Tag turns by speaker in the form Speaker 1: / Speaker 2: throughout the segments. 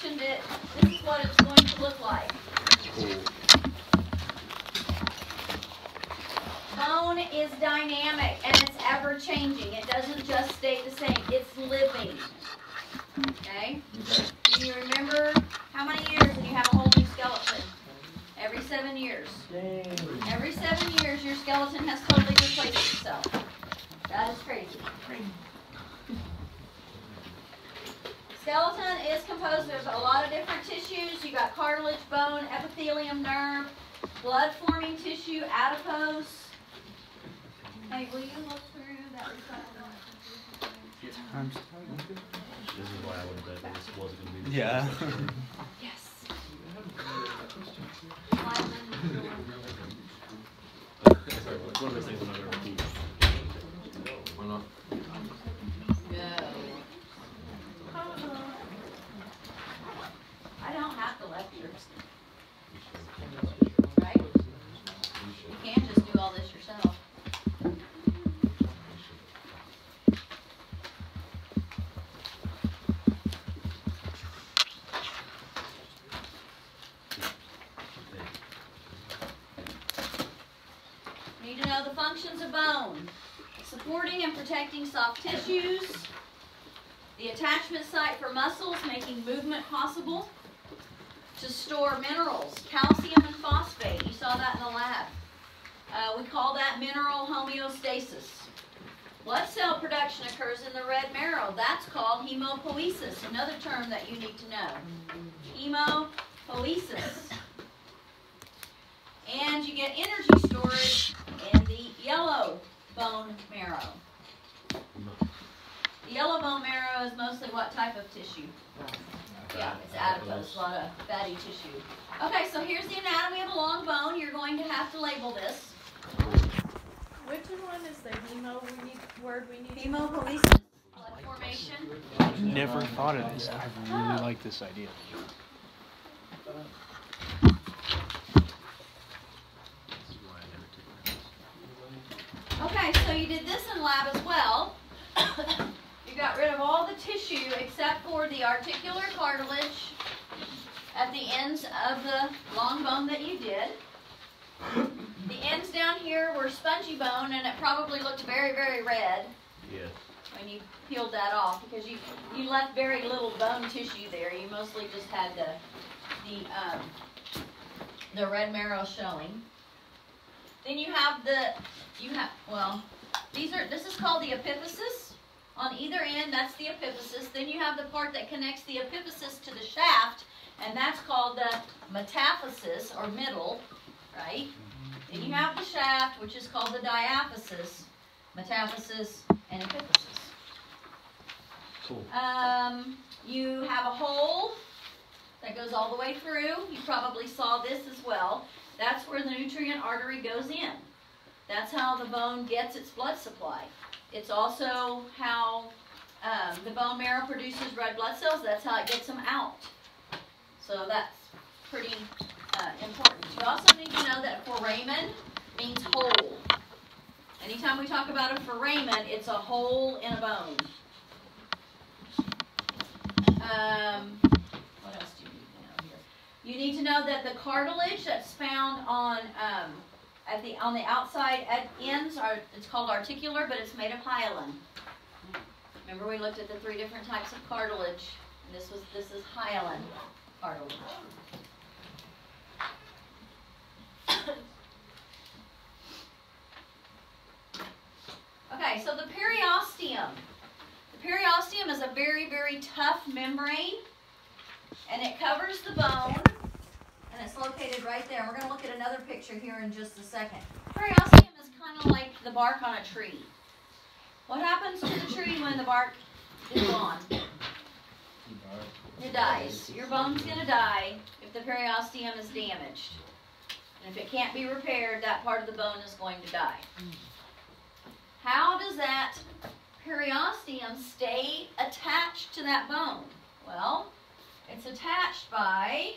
Speaker 1: functioned it, this is what it's going to look like. Bone is dynamic and it's ever changing. It doesn't just stay the same. It's living. Okay? Do you remember how many years and you have a whole new skeleton? Every 7 years. Every 7 years your skeleton has totally replaced itself. That is crazy. Skeleton is composed of a lot of different tissues. You got cartilage, bone, epithelium, nerve, blood-forming tissue, adipose. Hey, will you look through that recital?
Speaker 2: This is why I would have bet this wasn't going to be.
Speaker 3: Yeah.
Speaker 1: Yes.
Speaker 2: Sorry, it's one of those things I'm not going to repeat. Why not?
Speaker 1: No. I don't have to lecture. Right? You can just do all this yourself. Need to know the functions of bone. Supporting and protecting soft tissues. The attachment site for muscles, making movement possible. To store minerals, calcium and phosphate. You saw that in the lab. We call that mineral homeostasis. Blood cell production occurs in the red marrow. That's called hemopoiesis, another term that you need to know. Hemopoiesis. And you get energy storage in the yellow bone marrow. The yellow bone marrow is mostly what type of tissue? Yeah, it's adipose, a lot of fatty tissue. Okay, so here's the anatomy of a long bone. You're going to have to label this.
Speaker 4: Which one is the word we need?
Speaker 1: Hemopoiesis, blood formation.
Speaker 3: I've never thought of this. I really like this idea.
Speaker 1: Okay, so you did this in lab as well. You got rid of all the tissue except for the articular cartilage at the ends of the long bone that you did. The ends down here were spongy bone, and it probably looked very, very red when you peeled that off because you left very little bone tissue there. You mostly just had the red marrow showing. Then you have this is called the epiphysis. On either end, that's the epiphysis. Then you have the part that connects the epiphysis to the shaft, and that's called the metaphysis, or middle, right? Then you have the shaft, which is called the diaphysis, metaphysis, and epiphysis.
Speaker 2: Cool.
Speaker 1: You have a hole that goes all the way through. You probably saw this as well. That's where the nutrient artery goes in. That's how the bone gets its blood supply. It's also how the bone marrow produces red blood cells. That's how it gets them out. So that's pretty important. You also need to know that foramen means hole. Anytime we talk about a foramen, it's a hole in a bone. What else do you need to know here? You need to know that the cartilage that's found on the outside ends it's called articular, but it's made of hyaline. Remember we looked at the 3 different types of cartilage. And this is hyaline cartilage. Okay, so the periosteum. The periosteum is a very, very tough membrane, and it covers the bone. And it's located right there. We're going to look at another picture here in just a second. Periosteum is kind of like the bark on a tree. What happens to the tree when the bark is gone? It dies. Your bone's going to die if the periosteum is damaged. And if it can't be repaired, that part of the bone is going to die. How does that periosteum stay attached to that bone? Well, it's attached by...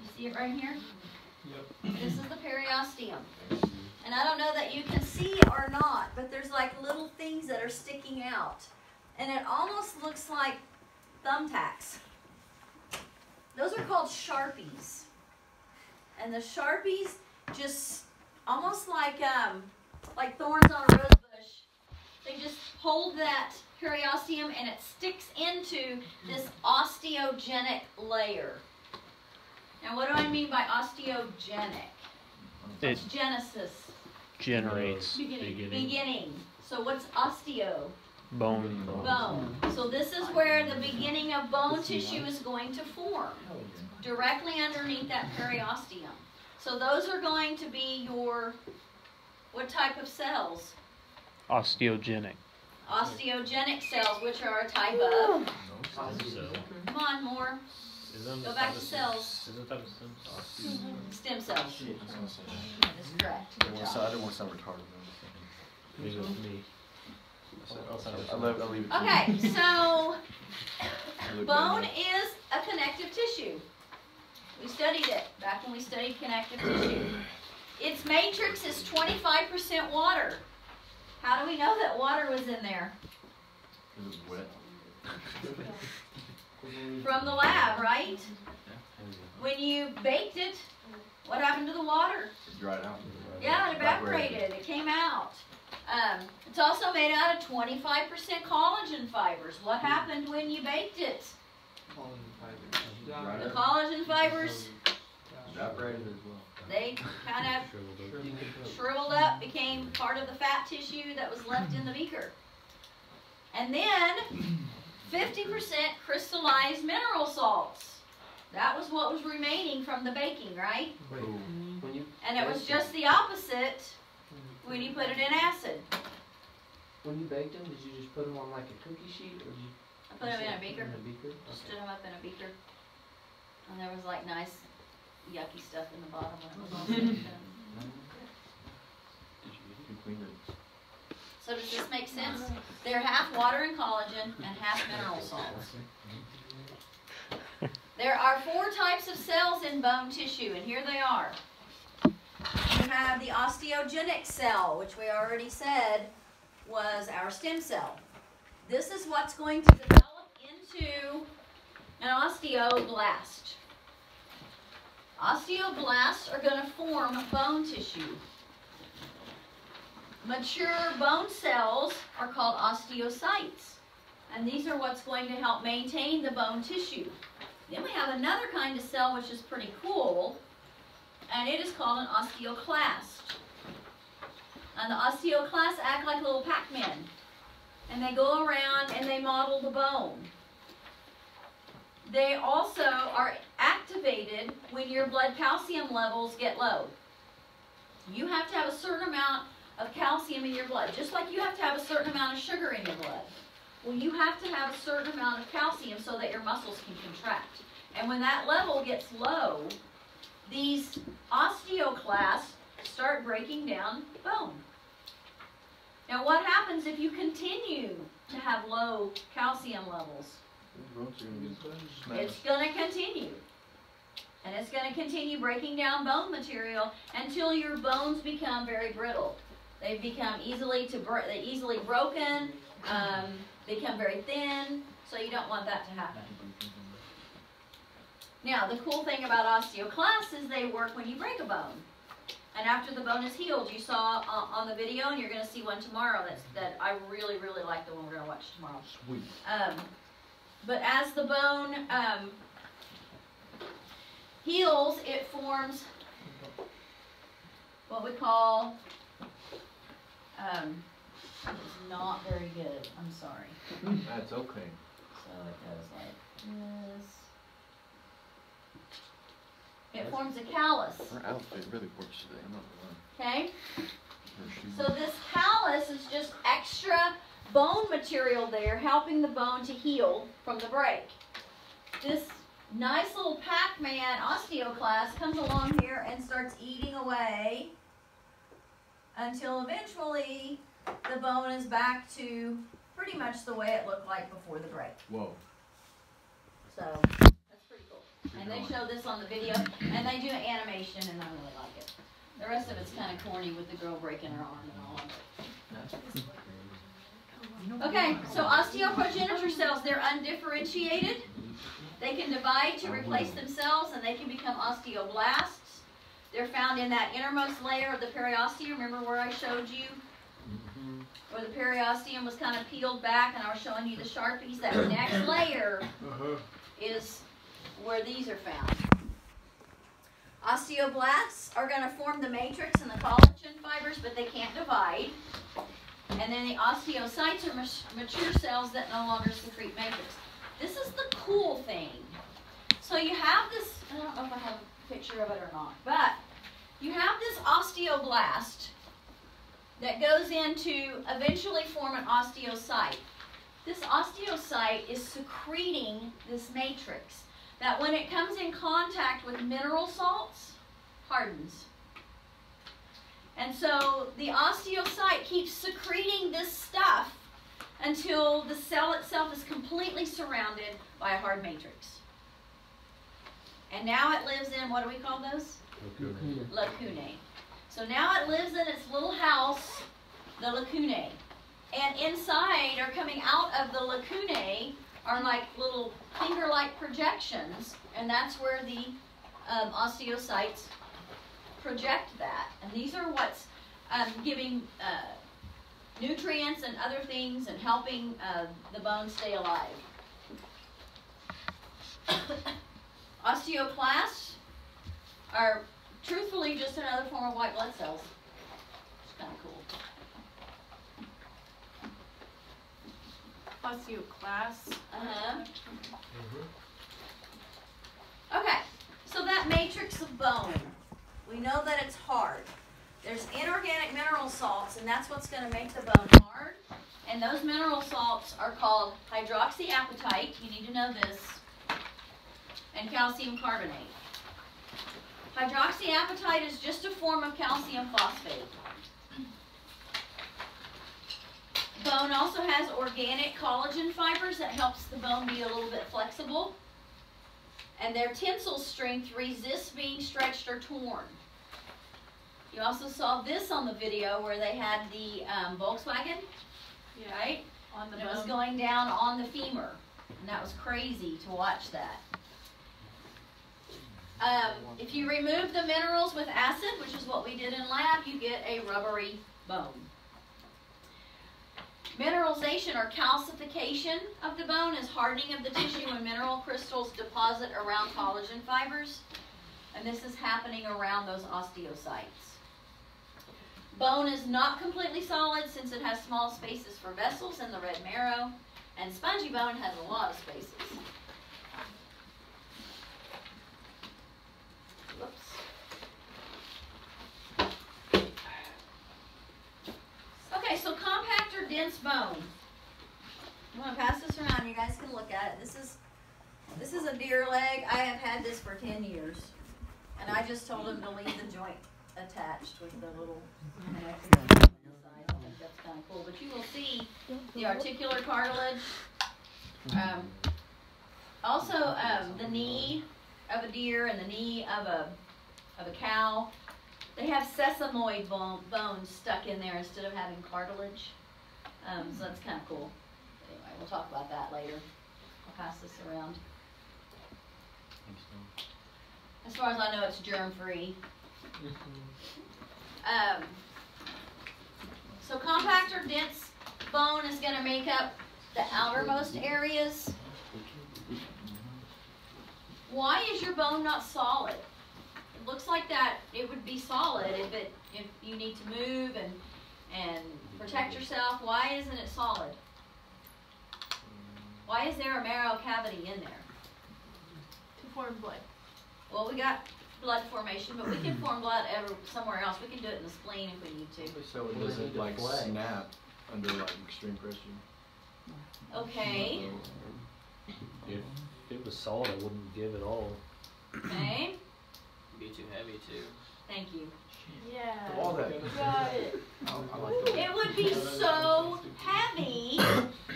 Speaker 1: You see it right here?
Speaker 3: Yep.
Speaker 1: This is the periosteum. And I don't know that you can see or not, but there's like little things that are sticking out. And it almost looks like thumbtacks. Those are called Sharpies. And the Sharpies just almost like thorns on a rose bush. They just hold that periosteum and it sticks into this osteogenic layer. Now what do I mean by osteogenic?
Speaker 3: It
Speaker 1: Genesis.
Speaker 3: generates
Speaker 1: Beginning. So what's osteo?
Speaker 3: bone.
Speaker 1: Bone. So this is where the beginning of bone tissue is going to form, directly underneath that periosteum. So those are going to be your, what type of cells?
Speaker 3: Osteogenic.
Speaker 1: Osteogenic cells, which are a type of,
Speaker 2: So,
Speaker 1: come on, more, go back to cells,
Speaker 2: is it type of stem?
Speaker 1: stem cells. That is correct. Good job.
Speaker 5: I didn't want to sound retarded.
Speaker 2: Maybe it's me.
Speaker 5: I'll leave it to you.
Speaker 1: Okay, so
Speaker 5: You look
Speaker 1: bone
Speaker 5: good.
Speaker 1: is a connective tissue. We studied it back when we studied connective tissue. Its matrix is 25% water. How do we know that water was in there?
Speaker 5: It was wet.
Speaker 1: From the lab, right? When you baked it, what happened to the water?
Speaker 5: It dried out.
Speaker 1: Yeah, it evaporated. It came out. It's also made out of 25% collagen fibers. What happened when you baked it?
Speaker 5: Dried
Speaker 1: The
Speaker 5: out.
Speaker 1: collagen fibers,
Speaker 5: Evaporated as well.
Speaker 1: they kind of shriveled up, became part of the fat tissue that was left in the beaker. And then 50% crystallized mineral salts. That was what was remaining from the baking, right?
Speaker 5: Cool.
Speaker 1: And it was just the opposite when you put it in acid.
Speaker 6: When you baked them, did you just put them on like a cookie sheet, or did you?
Speaker 1: I put them in a beaker.
Speaker 6: In a beaker.
Speaker 1: Stood them up in a beaker. And there was like nice yucky stuff in the bottom when it was all said and done.
Speaker 5: You cleaned it.
Speaker 1: So does this make sense? They're half water and collagen and half mineral salts. There are 4 types of cells in bone tissue, and here they are. You have the osteogenic cell, which we already said was our stem cell. This is what's going to develop into an osteoblast. Osteoblasts are going to form bone tissue. Mature bone cells are called osteocytes, and these are what's going to help maintain the bone tissue. Then we have another kind of cell which is pretty cool, and it is called an osteoclast. And the osteoclasts act like little Pac-Men, and they go around and they model the bone. They also are activated when your blood calcium levels get low. You have to have a certain amount of calcium in your blood, just like you have to have a certain amount of sugar in your blood. Well, you have to have a certain amount of calcium so that your muscles can contract. And when that level gets low, these osteoclasts start breaking down bone. Now, what happens if you continue to have low calcium levels? It's going to continue. And it's going to continue breaking down bone material until your bones become very brittle. They become easily broken, become very thin, so you don't want that to happen. Now, the cool thing about osteoclasts is they work when you break a bone. And after the bone is healed, you saw on the video, and you're going to see one tomorrow that I really, really like, the one we're going to watch tomorrow.
Speaker 5: Sweet.
Speaker 1: But as the bone heals, it forms what we call, it's not very good, I'm sorry.
Speaker 5: That's okay.
Speaker 1: So it goes like this. It forms a callus,
Speaker 5: Her outfit really works today. I'm not gonna
Speaker 1: okay?
Speaker 5: lie. Her shoes.
Speaker 1: So this callus is just extra bone material there helping the bone to heal from the break. This nice little Pac-Man osteoclast comes along here and starts eating away until eventually the bone is back to pretty much the way it looked like before the break.
Speaker 5: Whoa.
Speaker 1: So that's pretty cool. And they show this on the video, and they do an animation, and I really like it. The rest of it's kind of corny with the girl breaking her arm and all of it. Okay, so osteoprogenitor cells, they're undifferentiated. They can divide to replace themselves, and they can become osteoblasts. They're found in that innermost layer of the periosteum. Remember where I showed you? Where the periosteum was kind of peeled back, and I was showing you the Sharpies. That next layer is where these are found. Osteoblasts are going to form the matrix and the collagen fibers, but they can't divide. And then the osteocytes are mature cells that no longer secrete matrix. This is the cool thing. So you have this, I don't know if I have a picture of it or not, but you have this osteoblast that goes in to eventually form an osteocyte. This osteocyte is secreting this matrix that when it comes in contact with mineral salts, hardens. And so the osteocyte keeps secreting this stuff until the cell itself is completely surrounded by a hard matrix. And now it lives in, what do we call those? Lacunae. So now it lives in its little house, the lacunae. And inside, or coming out of the lacunae, are like little finger-like projections, and that's where the osteocytes project that. And these are what's giving nutrients and other things and helping the bone stay alive. Osteoclasts are truthfully just another form of white blood cells. It's kind of cool.
Speaker 4: Osteoclasts.
Speaker 1: Okay, so that matrix of bone, we know that it's hard. There's inorganic mineral salts, and that's what's going to make the bone hard. And those mineral salts are called hydroxyapatite, you need to know this, and calcium carbonate. Hydroxyapatite is just a form of calcium phosphate. Bone also has organic collagen fibers that helps the bone be a little bit flexible. And their tensile strength resists being stretched or torn. You also saw this on the video where they had the Volkswagen, right?
Speaker 4: On the
Speaker 1: And it was
Speaker 4: bone.
Speaker 1: going down on the femur. And that was crazy to watch that. If you remove the minerals with acid, which is what we did in lab, you get a rubbery bone. Mineralization or calcification of the bone is hardening of the tissue when mineral crystals deposit around collagen fibers. And this is happening around those osteocytes. Bone is not completely solid since it has small spaces for vessels in the red marrow. And spongy bone has a lot of spaces. Whoops. Okay, so compact or dense bone. I'm going to pass this around. You guys can look at it. This is a deer leg. I have had this for 10 years. And I just told him to leave the joint attached with the little neck on the side. I think that's kind of cool. But you will see the articular cartilage. Also, the knee of a deer and the knee of a cow. They have sesamoid bones stuck in there instead of having cartilage. So that's kind of cool. Anyway, we'll talk about that later. I'll pass this around. As far as I know, it's germ-free. So compact or dense bone is going to make up the outermost areas. Why is your bone not solid? It looks like that it would be solid if you need to move and protect yourself. Why isn't it solid? Why is there a marrow cavity in there?
Speaker 4: To form blood.
Speaker 1: Well, we got blood formation, but we can form blood somewhere else. We can do it in the spleen if we need to.
Speaker 5: So it doesn't like snap under like extreme pressure.
Speaker 1: Okay.
Speaker 2: If it was solid, I wouldn't give it all.
Speaker 1: Okay.
Speaker 7: Be too heavy too.
Speaker 1: Thank you.
Speaker 4: Yeah.
Speaker 5: All that.
Speaker 4: Got it.
Speaker 5: I like that.
Speaker 1: It would be so heavy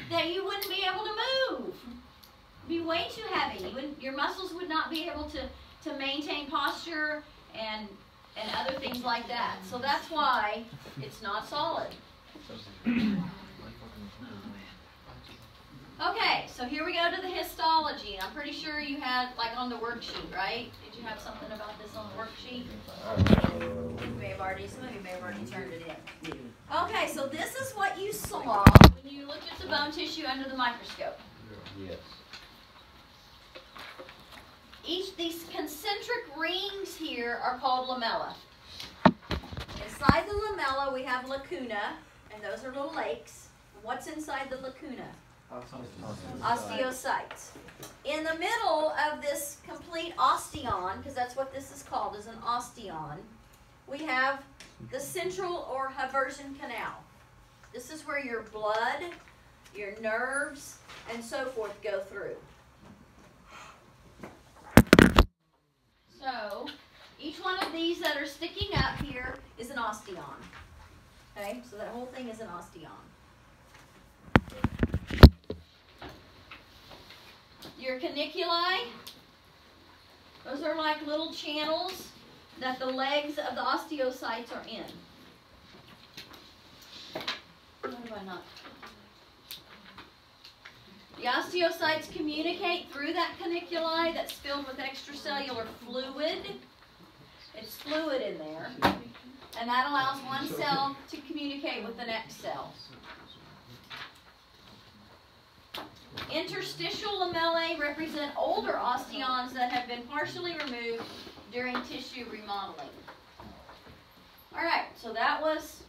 Speaker 1: that you wouldn't be able to move. It'd be way too heavy. Your muscles would not be able to maintain posture, and and other things like that. So that's why it's not solid. Okay, so here we go to the histology. I'm pretty sure you had, like on the worksheet, right? Did you have something about this on the worksheet? You may have already, some of you may have already turned it in. Okay, so this is what you saw when you looked at the bone tissue under the microscope.
Speaker 5: Yes.
Speaker 1: These concentric rings here are called lamella. Inside the lamella we have lacuna, and those are little lakes. And what's inside the lacuna? Osteocytes. In the middle of this complete osteon, because that's what this is called, is an osteon, we have the central or Haversian canal. This is where your blood, your nerves, and so forth go through. So, each one of these that are sticking up here is an osteon. Okay, so that whole thing is an osteon. Your caniculi, those are like little channels that the legs of the osteocytes are in. What do I not? The osteocytes communicate through that caniculi that's filled with extracellular fluid. It's fluid in there. And that allows one cell to communicate with the next cell. Interstitial lamellae represent older osteons that have been partially removed during tissue remodeling. Alright, so that was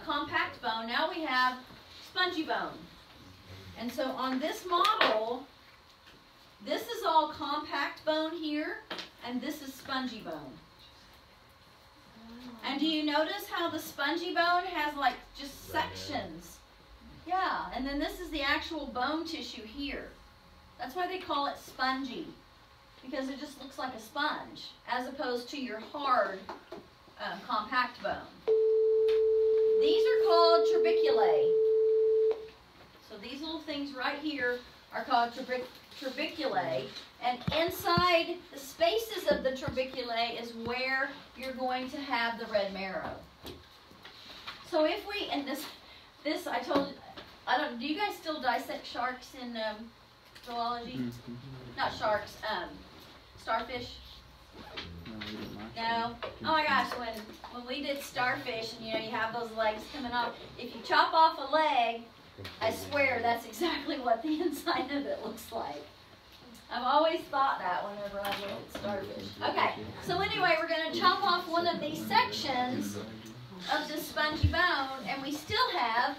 Speaker 1: compact bone. Now we have spongy bone. And so on this model, this is all compact bone here, and this is spongy bone. And do you notice how the spongy bone has like just sections? Yeah, and then this is the actual bone tissue here. That's why they call it spongy, because it just looks like a sponge, as opposed to your hard, compact bone. These are called trabeculae. So these little things right here are called trabeculae, and inside the spaces of the trabeculae is where you're going to have the red marrow. So if we, and this I told you, do you guys still dissect sharks in zoology? Not sharks, starfish? No? Oh my gosh, when we did starfish, and you have those legs coming off, if you chop off a leg, I swear that's exactly what the inside of it looks like. I've always thought that whenever I look at starfish. Okay, so anyway, we're going to chop off one of these sections of the spongy bone, and we still have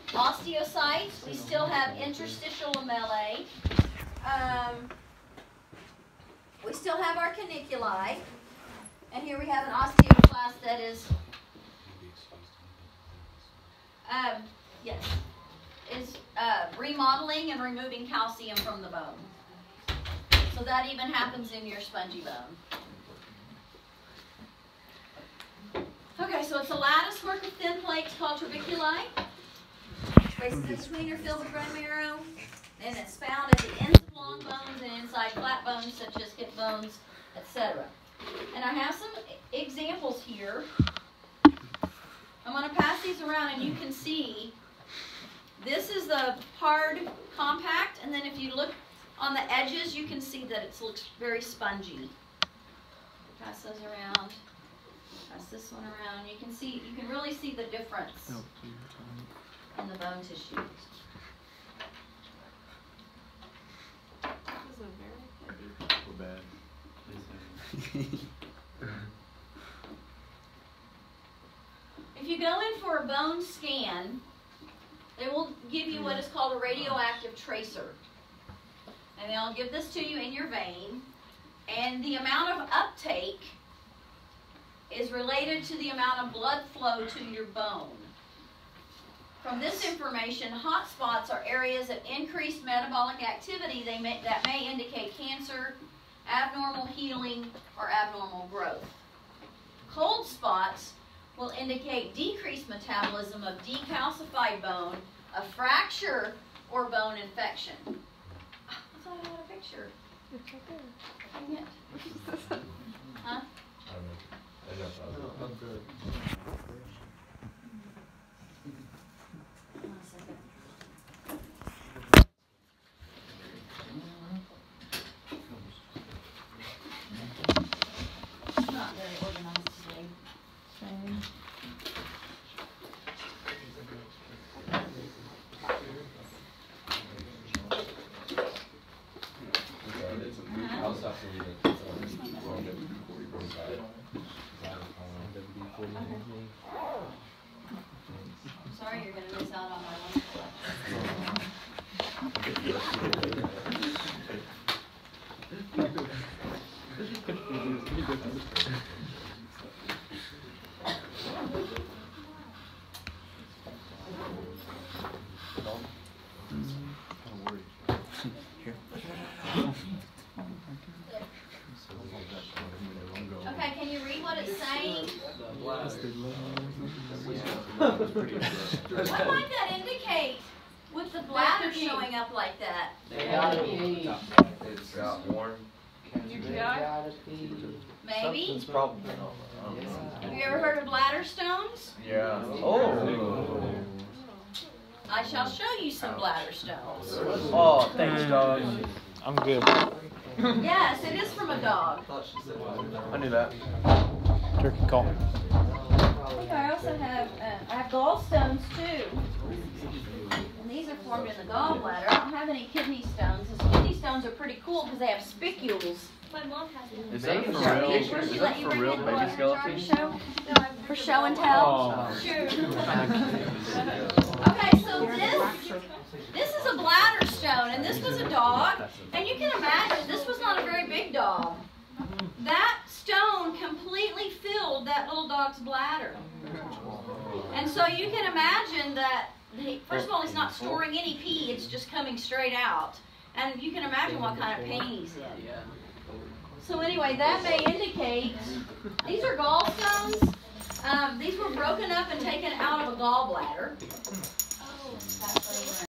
Speaker 1: osteocytes, we still have interstitial lamellae, we still have our caniculi, and here we have an osteoclast that is, remodeling and removing calcium from the bone. So that even happens in your spongy bone. Okay, so it's a lattice work of thin plates called trabeculae. Spaces in between are filled with red marrow, and it's found at the ends of long bones and inside flat bones such as hip bones, etc. And I have some examples here. I'm going to pass these around, and you can see this is the hard compact, and then if you look on the edges, you can see that it looks very spongy. Pass those around. Pass this one around. You can really see the difference in the bone tissue.
Speaker 5: We're bad.
Speaker 1: If you go in for a bone scan, they will give you what is called a radioactive tracer. And they'll give this to you in your vein. And the amount of uptake is related to the amount of blood flow to your bone. From this information, hot spots are areas of increased metabolic activity that may indicate cancer, abnormal healing, or abnormal growth. Cold spots will indicate decreased metabolism of decalcified bone, a fracture, or bone infection. I thought I had a picture. Dang it. Huh?
Speaker 5: I'm good.
Speaker 1: Hold on a second. It's not very organized today.
Speaker 5: I'll stop reading it.
Speaker 1: I'm sorry you're gonna miss out on my lunch. Okay, can you read what it's saying? What might that indicate with the bladder showing up like that?
Speaker 6: They gotta pee.
Speaker 5: It's got warm.
Speaker 6: They gotta pee.
Speaker 1: Maybe?
Speaker 5: It's probably.
Speaker 1: Have you ever heard of bladder stones?
Speaker 5: Yeah. Oh.
Speaker 1: I shall show you some bladder stones.
Speaker 5: Oh, thanks, dog.
Speaker 3: I'm good.
Speaker 1: Yes, it is from a dog.
Speaker 5: I knew that.
Speaker 3: Turkey call.
Speaker 1: I think I also have, I have gallstones too. And these are formed in the gallbladder. I don't have any kidney stones. These kidney stones are pretty cool because they have spicules.
Speaker 4: My mom has one.
Speaker 5: Is
Speaker 6: that
Speaker 5: that
Speaker 6: for
Speaker 5: for
Speaker 6: real?
Speaker 5: real?
Speaker 1: Where'd
Speaker 5: Is
Speaker 1: you let
Speaker 5: that
Speaker 1: you
Speaker 5: for
Speaker 1: bring
Speaker 5: real
Speaker 1: it?
Speaker 5: baby
Speaker 1: What,
Speaker 5: skeleton?
Speaker 1: show?
Speaker 4: No, I'm
Speaker 1: For show and tell?
Speaker 3: Oh.
Speaker 1: Sure. Okay, so this is a bladder stone, and this was a dog, and you can imagine this was not a very big dog. That stone completely filled that little dog's bladder. And so you can imagine that, first of all, he's not storing any pee, it's just coming straight out. And you can imagine what kind of pain he's in.
Speaker 7: Yeah.
Speaker 1: So anyway, that may indicate, these are gallstones. These were broken up and taken out of a gallbladder.